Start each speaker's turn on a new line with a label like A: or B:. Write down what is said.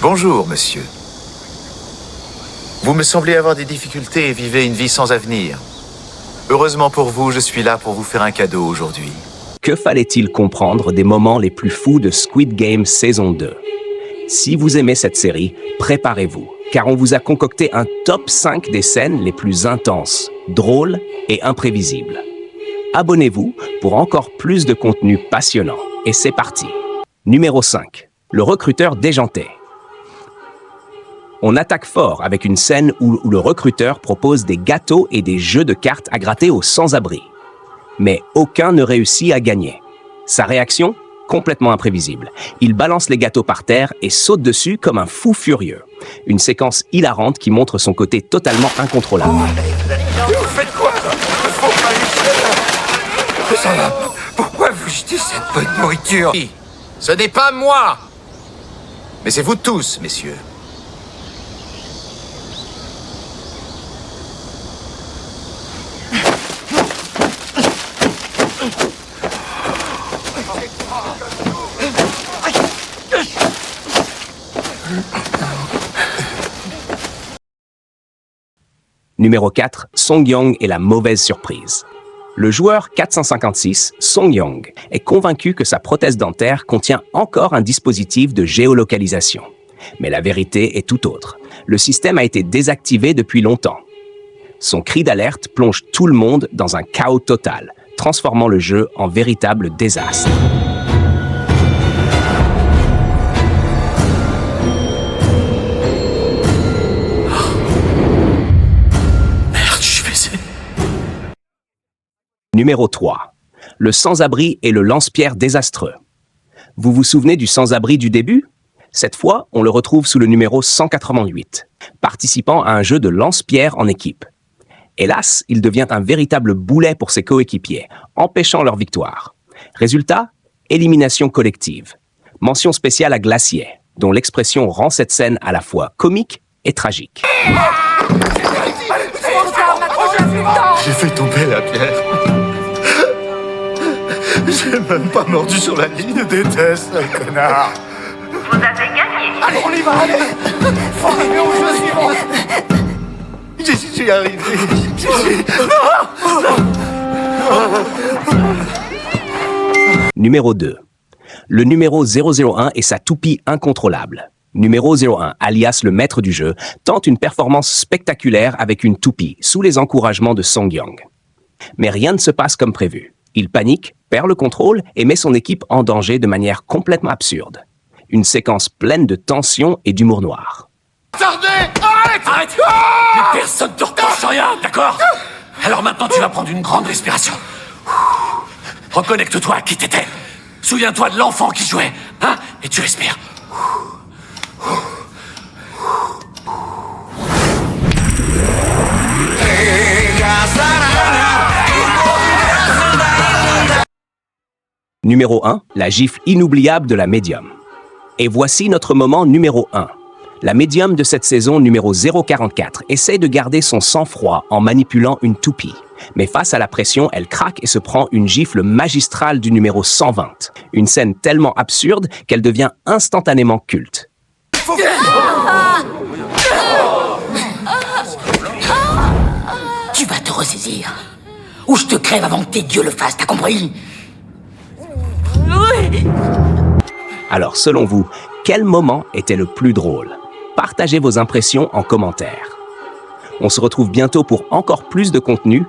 A: Bonjour, monsieur. Vous me semblez avoir des difficultés et vivez une vie sans avenir. Heureusement pour vous, je suis là pour vous faire un cadeau aujourd'hui.
B: Que fallait-il comprendre des moments les plus fous de Squid Game saison 2? Si vous aimez cette série, préparez-vous, car on vous a concocté un top 5 des scènes les plus intenses, drôles et imprévisibles. Abonnez-vous pour encore plus de contenu passionnant. Et c'est parti. Numéro 5. Le recruteur déjanté. On attaque fort avec une scène où le recruteur propose des gâteaux et des jeux de cartes à gratter aux sans-abri. Mais aucun ne réussit à gagner. Sa réaction? Complètement imprévisible. Il balance les gâteaux par terre et saute dessus comme un fou furieux. Une séquence hilarante qui montre son côté totalement incontrôlable.
A: Vous faites quoi? Pourquoi vous jetez cette bonne nourriture? Ce n'est pas moi! Mais c'est vous tous, messieurs.
B: Numéro 4, Song Yong et la mauvaise surprise. Le joueur 456, Song Yong, est convaincu que sa prothèse dentaire contient encore un dispositif de géolocalisation. Mais la vérité est tout autre. Le système a été désactivé depuis longtemps. Son cri d'alerte plonge tout le monde dans un chaos total, transformant le jeu en véritable désastre. Numéro 3. Le sans-abri et le lance-pierre désastreux. Vous vous souvenez du sans-abri du début? Cette fois, on le retrouve sous le numéro 188, participant à un jeu de lance-pierre en équipe. Hélas, il devient un véritable boulet pour ses coéquipiers, empêchant leur victoire. Résultat? Élimination collective. Mention spéciale à Glacier, dont l'expression rend cette scène à la fois comique et tragique.
A: J'ai fait tomber la pierre. J'ai même pas mordu sur la ligne des tests, le connard.
C: Vous avez gagné.
A: Allez, on y va, allez. Faut arriver au jeu suivant. J'y suis arrivé.
B: Numéro 2. Le numéro 001 et sa toupie incontrôlable. Numéro 01, alias le maître du jeu, tente une performance spectaculaire avec une toupie, sous les encouragements de Song Yong. Mais rien ne se passe comme prévu. Il panique, perd le contrôle et met son équipe en danger de manière complètement absurde. Une séquence pleine de tension et d'humour noir.
D: Attendez! Arrête! Arrête! Mais personne te reproche rien, d'accord? Alors maintenant tu vas prendre une grande respiration. Reconnecte-toi à qui t'étais. Souviens-toi de l'enfant qui jouait, hein? Et tu respires.
B: Numéro 1, la gifle inoubliable de la médium. Et voici notre moment numéro 1. La médium de cette saison numéro 044 essaie de garder son sang-froid en manipulant une toupie. Mais face à la pression, elle craque et se prend une gifle magistrale du numéro 120. Une scène tellement absurde qu'elle devient instantanément culte.
E: Tu vas te ressaisir. Ou je te crève avant que tes dieux le fassent, t'as compris?
C: Oui.
B: Alors, selon vous, quel moment était le plus drôle? Partagez vos impressions en commentaire. On se retrouve bientôt pour encore plus de contenu.